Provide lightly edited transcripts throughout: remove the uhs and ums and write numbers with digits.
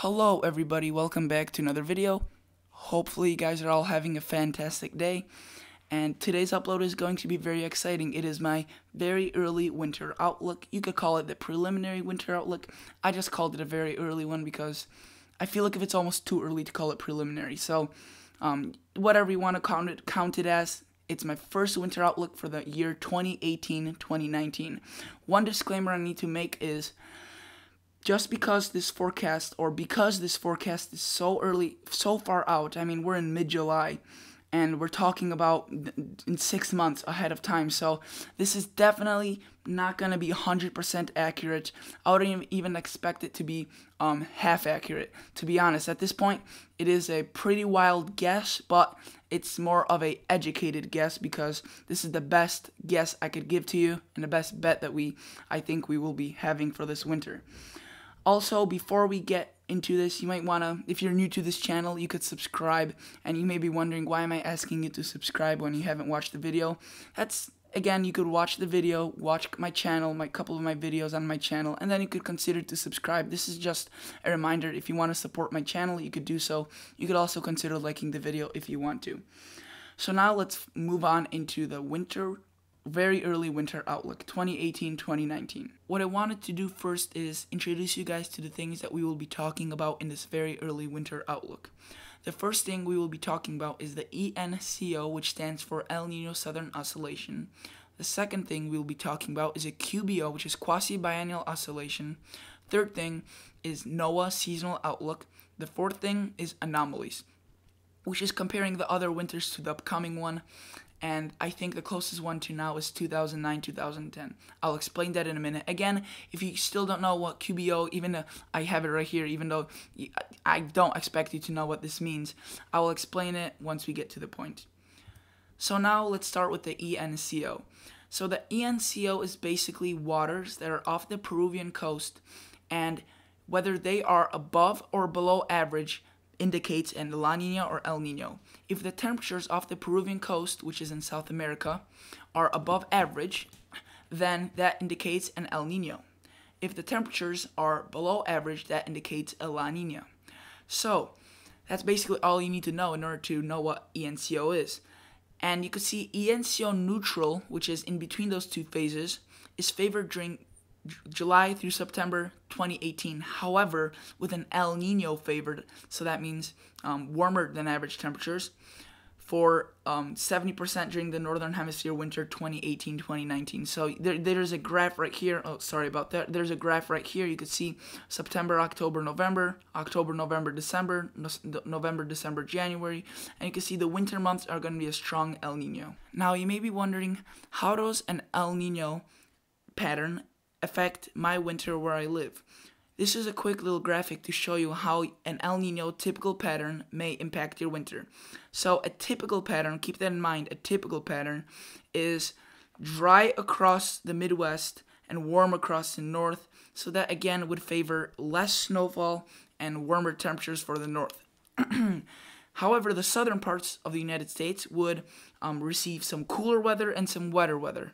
Hello everybody, welcome back to another video. Hopefully you guys are all having a fantastic day, and today's upload is going to be very exciting. It is my very early winter outlook. You could call it the preliminary winter outlook. I just called it a very early one because I feel like if it's almost too early to call it preliminary. So whatever you want to count it as, it's my first winter outlook for the year 2018-2019. One disclaimer I need to make is just because this forecast is so far out. I mean, we're in mid-July, and we're talking about in 6 months ahead of time. So this is definitely not going to be 100% accurate. I wouldn't even expect it to be half accurate. To be honest, at this point, it is a pretty wild guess, but it's more of a educated guess because this is the best guess I could give to you and the best bet that I think we will be having for this winter. Also, before we get into this, you might want to, if you're new to this channel, you could subscribe, and you may be wondering, why am I asking you to subscribe when you haven't watched the video? That's, again, you could watch the video, watch my channel, couple of my videos on my channel, and then you could consider to subscribe. This is just a reminder. If you want to support my channel, you could do so. You could also consider liking the video if you want to. So now let's move on into the very early winter outlook, 2018-2019. What I wanted to do first is introduce you guys to the things that we will be talking about in this very early winter outlook. The first thing we will be talking about is the ENCO, which stands for El Nino Southern Oscillation. The second thing we will be talking about is a QBO, which is Quasi-Biennial Oscillation. Third thing is NOAA Seasonal Outlook. The fourth thing is Anomalies, which is comparing the other winters to the upcoming one. And I think the closest one to now is 2009-2010. I'll explain that in a minute. Again, if you still don't know what QBO, even though I have it right here, even though I don't expect you to know what this means, I will explain it once we get to the point. So now let's start with the ENCO. So the ENCO is basically waters that are off the Peruvian coast, and whether they are above or below average indicates an La Nina or El Nino. If the temperatures off the Peruvian coast, which is in South America, are above average, then that indicates an El Nino. If the temperatures are below average, that indicates a La Nina. So that's basically all you need to know in order to know what ENCO is. And you can see ENCO neutral, which is in between those two phases, is favored during July through September 2018. However, with an El Nino favored, so that means warmer than average temperatures, for 70% during the Northern Hemisphere winter 2018-2019. So there's a graph right here. Oh, sorry about that. There's a graph right here. You can see September, October, November, October, November, December, November, December, January, and you can see the winter months are going to be a strong El Nino. Now you may be wondering, how does an El Nino pattern affect my winter where I live? This is a quick little graphic to show you how an El Nino typical pattern may impact your winter. So a typical pattern, keep that in mind, a typical pattern is dry across the Midwest and warm across the North, so that again would favor less snowfall and warmer temperatures for the North. However, the southern parts of the United States would receive some cooler weather and some wetter weather.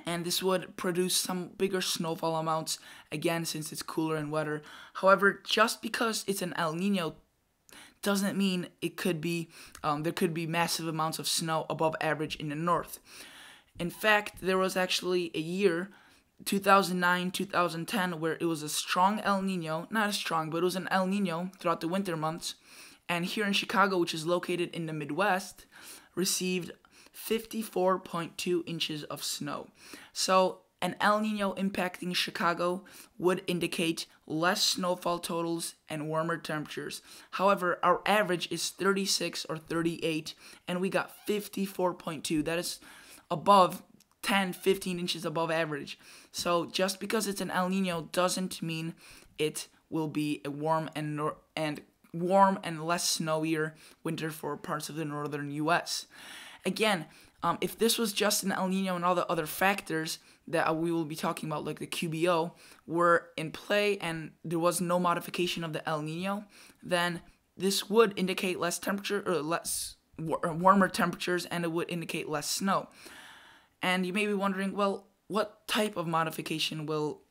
And this would produce some bigger snowfall amounts, again, since it's cooler and wetter. However, just because it's an El Nino doesn't mean it could be there could be massive amounts of snow above average in the north. In fact, there was actually a year, 2009-2010, where it was a strong El Nino, not as strong, but it was an El Nino throughout the winter months. And here in Chicago, which is located in the Midwest, received 54.2 inches of snow. So an El Nino impacting Chicago would indicate less snowfall totals and warmer temperatures. However, our average is 36 or 38, and we got 54.2. That is above 10-15 inches above average. So just because it's an El Nino doesn't mean it will be a warm and less snowier winter for parts of the northern U.S. Again, if this was just an El Nino and all the other factors that we will be talking about, like the QBO, were in play and there was no modification of the El Nino, then this would indicate less temperature or warmer temperatures, and it would indicate less snow. And you may be wondering, well, what type of modification will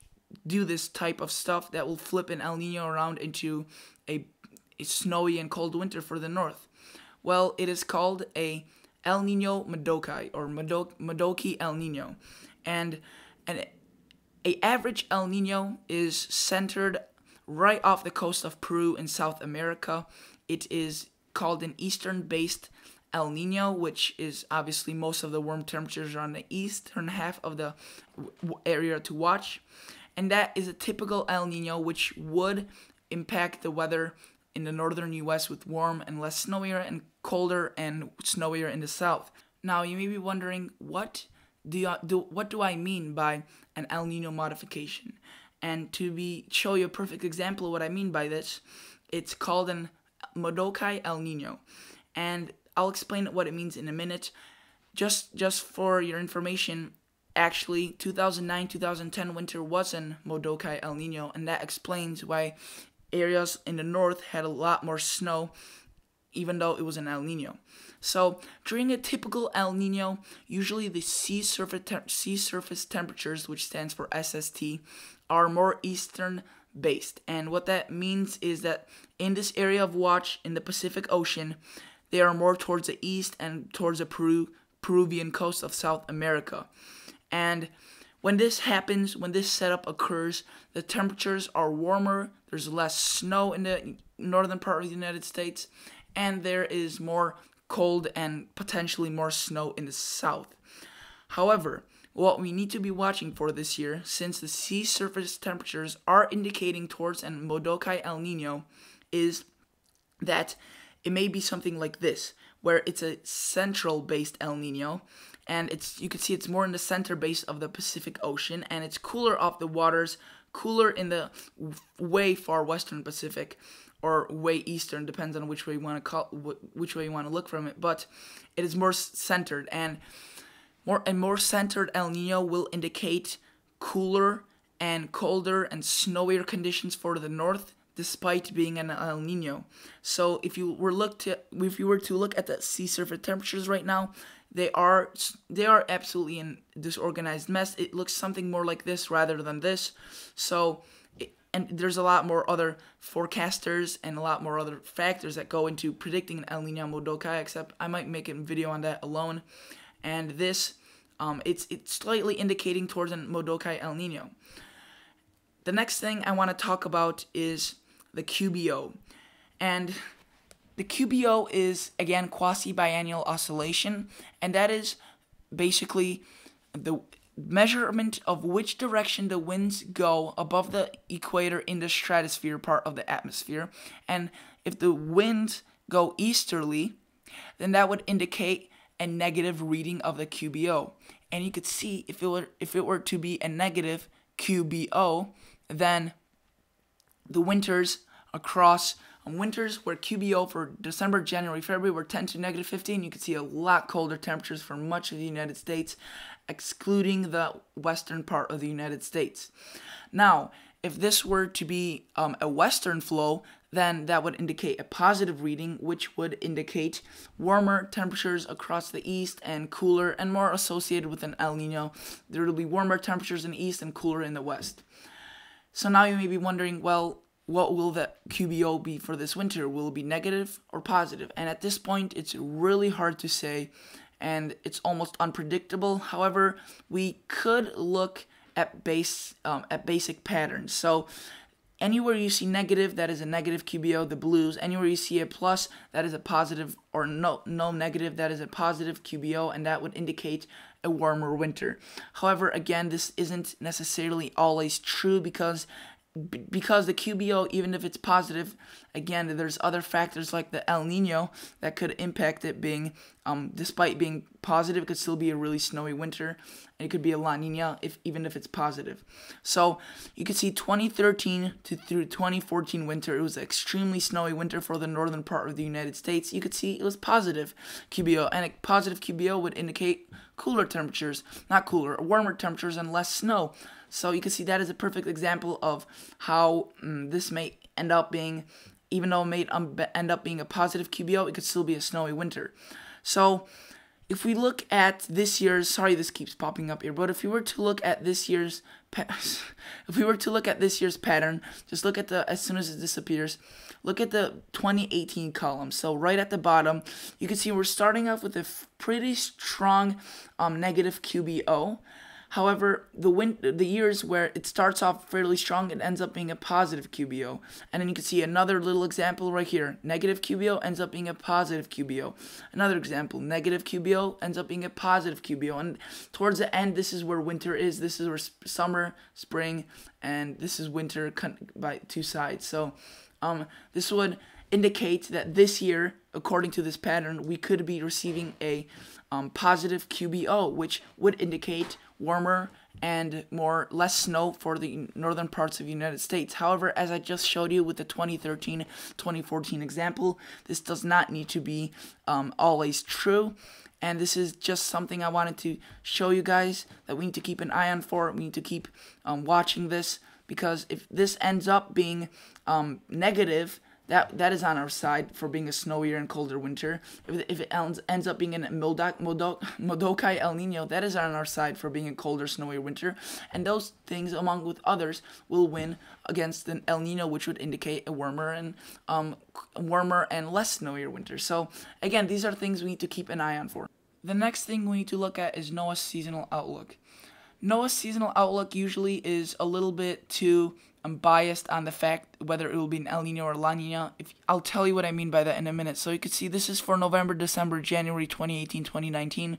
do this type of stuff that will flip an El Nino around into a snowy and cold winter for the north? Well, it is called a El Nino Modoki, or Modoki El Nino. And a average El Nino is centered right off the coast of Peru in South America. It is called an eastern-based El Nino, which is obviously most of the warm temperatures are on the eastern half of the area to watch. And that is a typical El Nino, which would impact the weather in the northern U.S. with warm and less snowier, and colder and snowier in the south. Now, you may be wondering, what do I mean by an El Nino modification? And to show you a perfect example of what I mean by this, it's called an Modoki El Nino. And I'll explain what it means in a minute. Just for your information, actually, 2009-2010 winter was an Modoki El Nino, and that explains why areas in the north had a lot more snow, even though it was an El Nino. So during a typical El Nino, usually the sea surface temperatures, which stands for SST, are more eastern based. And what that means is that in this area of watch in the Pacific Ocean, they are more towards the east and towards the Peruvian coast of South America. And when this happens, when this setup occurs, the temperatures are warmer, there's less snow in the northern part of the United States, and there is more cold and potentially more snow in the south. However, what we need to be watching for this year, since the sea surface temperatures are indicating towards an Modoki El Nino, is that it may be something like this, where it's a central-based El Nino, and you can see it's more in the center base of the Pacific Ocean, and it's cooler off the waters, cooler in the way far western Pacific, or way eastern, depends on which way you want to look from it. But it is more centered, and a more centered El Nino will indicate cooler and colder and snowier conditions for the north, despite being an El Nino. So if you were to look at the sea surface temperatures right now, they are absolutely in disorganized mess. It looks something more like this rather than this. So, and there's a lot more other forecasters and a lot more other factors that go into predicting an El Nino Modoki, except I might make a video on that alone. And this, it's slightly indicating towards a Modoki El Nino. The next thing I want to talk about is the QBO. And the QBO is, again, quasi-biennial oscillation, and that is basically the measurement of which direction the winds go above the equator in the stratosphere part of the atmosphere. And if the winds go easterly, then that would indicate a negative reading of the QBO. And you could see if it were to be a negative QBO, then the winters where QBO for December, January, February were 10 to negative 15, you could see a lot colder temperatures for much of the United States, excluding the western part of the United States. Now, if this were to be a western flow, then that would indicate a positive reading, which would indicate warmer temperatures across the east and cooler and more associated with an El Nino. There will be warmer temperatures in the east and cooler in the west. So now you may be wondering, well, what will the QBO be for this winter? Will it be negative or positive? And at this point, it's really hard to say, and it's almost unpredictable. However, we could look at basic patterns. So anywhere you see negative, that is a negative QBO, the blues. Anywhere you see a plus, that is a positive, or no negative, that is a positive QBO, and that would indicate a warmer winter. However, again, this isn't necessarily always true because the QBO, even if it's positive, again, there's other factors like the El Nino that could impact it being, despite being positive, it could still be a really snowy winter, and it could be a La Nina even if it's positive. So you can see 2013 through 2014 winter, it was an extremely snowy winter for the northern part of the United States. You could see it was positive QBO, and a positive QBO would indicate cooler temperatures, warmer temperatures and less snow. So you can see that is a perfect example of how this may end up being, even though it may end up being a positive QBO, it could still be a snowy winter. So if we look at this year's, sorry this keeps popping up here, but if we were to look at this year's pattern, just look at the, as soon as it disappears, look at the 2018 column. So right at the bottom, you can see we're starting off with a pretty strong negative QBO. However, the years where it starts off fairly strong, it ends up being a positive QBO. And then you can see another little example right here. Negative QBO ends up being a positive QBO. Another example, negative QBO ends up being a positive QBO. And towards the end, this is where winter is. This is where summer, spring, and this is winter by two sides. So this would indicate that this year, according to this pattern, we could be receiving a positive QBO, which would indicate warmer and less snow for the northern parts of the United States. However, as I just showed you with the 2013-2014 example, this does not need to be always true. And this is just something I wanted to show you guys that we need to keep an eye on for. We need to keep watching this, because if this ends up being negative, that is on our side for being a snowier and colder winter. If it ends up being a Modokai El Nino, that is on our side for being a colder, snowier winter. And those things, along with others, will win against an El Nino, which would indicate a warmer and less snowier winter. So again, these are things we need to keep an eye on for. The next thing we need to look at is NOAA's seasonal outlook. NOAA's seasonal outlook usually is a little bit too biased on the fact whether it will be an El Nino or La Nina. I'll tell you what I mean by that in a minute. So you can see this is for November, December, January 2018, 2019,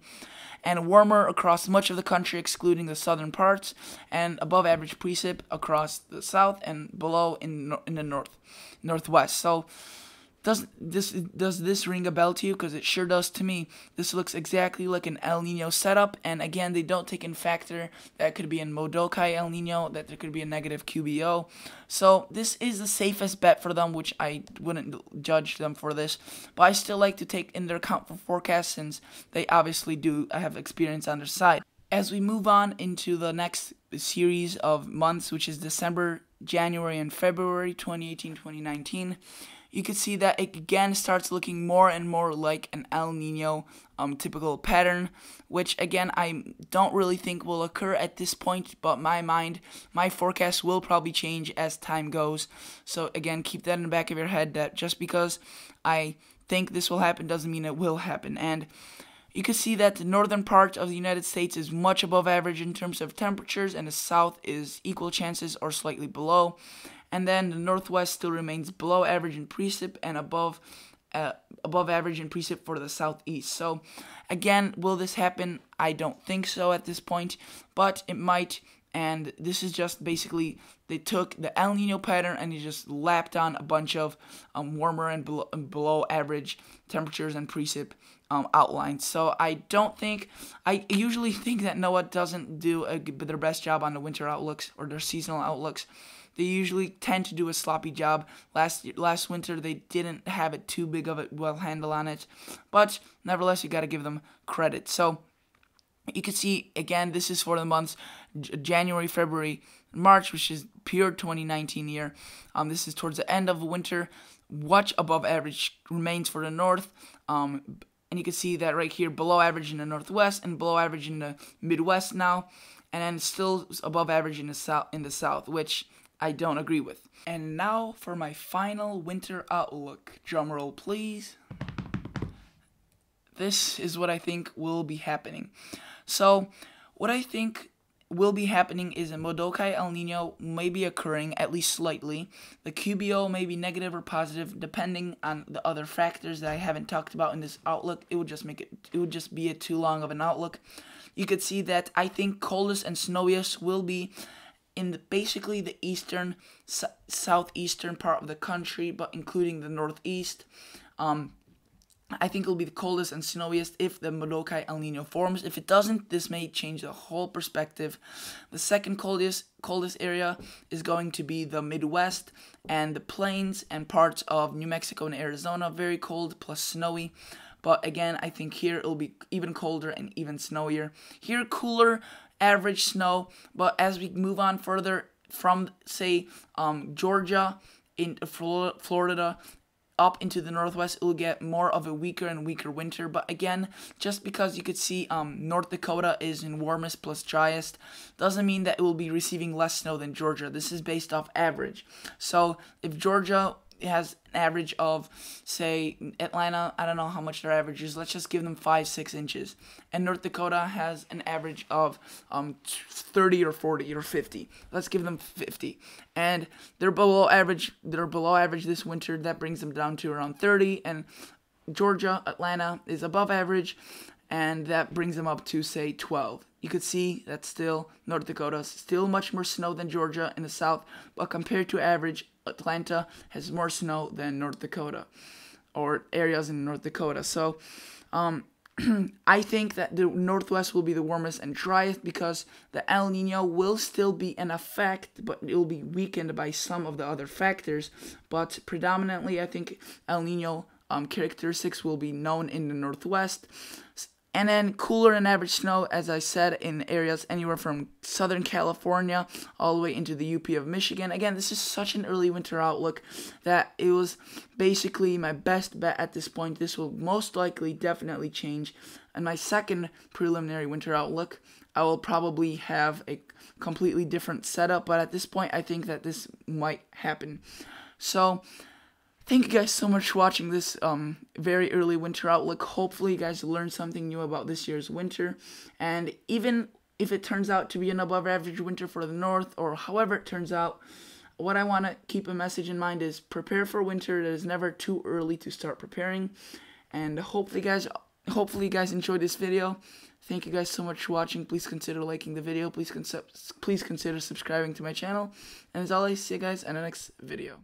and warmer across much of the country excluding the southern parts, and above average precip across the south and below in the northwest. So does this ring a bell to you? Because it sure does to me. This looks exactly like an El Nino setup, and again, they don't take in factor that could be in Modokai El Nino, that there could be a negative QBO. So this is the safest bet for them, which I wouldn't judge them for this, but I still like to take in their account for forecasts, since they obviously do have experience on their side. As we move on into the next series of months, which is December, January, and February 2018-2019, you can see that it again starts looking more and more like an El Nino typical pattern, which again I don't really think will occur at this point, but my forecast will probably change as time goes. So again, keep that in the back of your head, that just because I think this will happen doesn't mean it will happen. And you can see that the northern part of the United States is much above average in terms of temperatures, and the south is equal chances or slightly below. And then the northwest still remains below average in precip and above average in precip for the southeast. So again, will this happen? I don't think so at this point, but it might. And this is just basically, they took the El Nino pattern and they just lapped on a bunch of warmer and below average temperatures and precip outlines. So I usually think that NOAA doesn't do their best job on the winter outlooks or their seasonal outlooks. They usually tend to do a sloppy job. Last winter, they didn't have it too big of a handle on it. But nevertheless, you got to give them credit. So you can see, again, this is for the months January, February, March, which is pure 2019 year. This is towards the end of winter. Much above average remains for the north. And you can see that right here, below average in the northwest and below average in the midwest now. And then still above average in the south, which I don't agree with. And now for my final winter outlook. Drumroll, please. This is what I think will be happening. So, what I think will be happening is a Modokai El Nino may be occurring, at least slightly. The QBO may be negative or positive, depending on the other factors that I haven't talked about in this outlook. It would just be too long of an outlook. You could see that I think coldest and snowiest will be in basically the eastern, southeastern part of the country, but including the northeast. I think it'll be the coldest and snowiest if the Modokai El Nino forms. If it doesn't, this may change the whole perspective. The second coldest area is going to be the Midwest and the plains and parts of New Mexico and Arizona. Very cold plus snowy. But again, I think here it'll be even colder and even snowier. Here, cooler, average snow. But as we move on further from, say, Georgia into Florida, up into the northwest, it will get more of a weaker and weaker winter. But again, just because you could see North Dakota is in warmest plus driest, doesn't mean that it will be receiving less snow than Georgia. This is based off average. So if Georgia has an average of, say, Atlanta, I don't know how much their average is, let's just give them 5-6 inches, and North Dakota has an average of 30 or 40 or 50, let's give them 50, and they're below average this winter. That brings them down to around 30, and Georgia, Atlanta is above average, and that brings them up to, say, 12. You could see that still North Dakota still much more snow than Georgia in the south, but compared to average, Atlanta has more snow than North Dakota, or areas in North Dakota. So I think that the northwest will be the warmest and driest because the El Nino will still be in effect, but it will be weakened by some of the other factors. But predominantly, I think El Nino characteristics will be known in the northwest. And then cooler and average snow, as I said, in areas anywhere from Southern California all the way into the UP of Michigan. Again, this is such an early winter outlook that it was basically my best bet at this point. This will most likely definitely change. And my second preliminary winter outlook, I will probably have a completely different setup. But at this point, I think that this might happen. So thank you guys so much for watching this very early winter outlook. Hopefully you guys learned something new about this year's winter. And even if it turns out to be an above average winter for the north, or however it turns out, what I want to keep a message in mind is prepare for winter. It is never too early to start preparing. And hopefully you guys enjoyed this video. Thank you guys so much for watching. Please consider liking the video. Please consider subscribing to my channel. And as always, see you guys in the next video.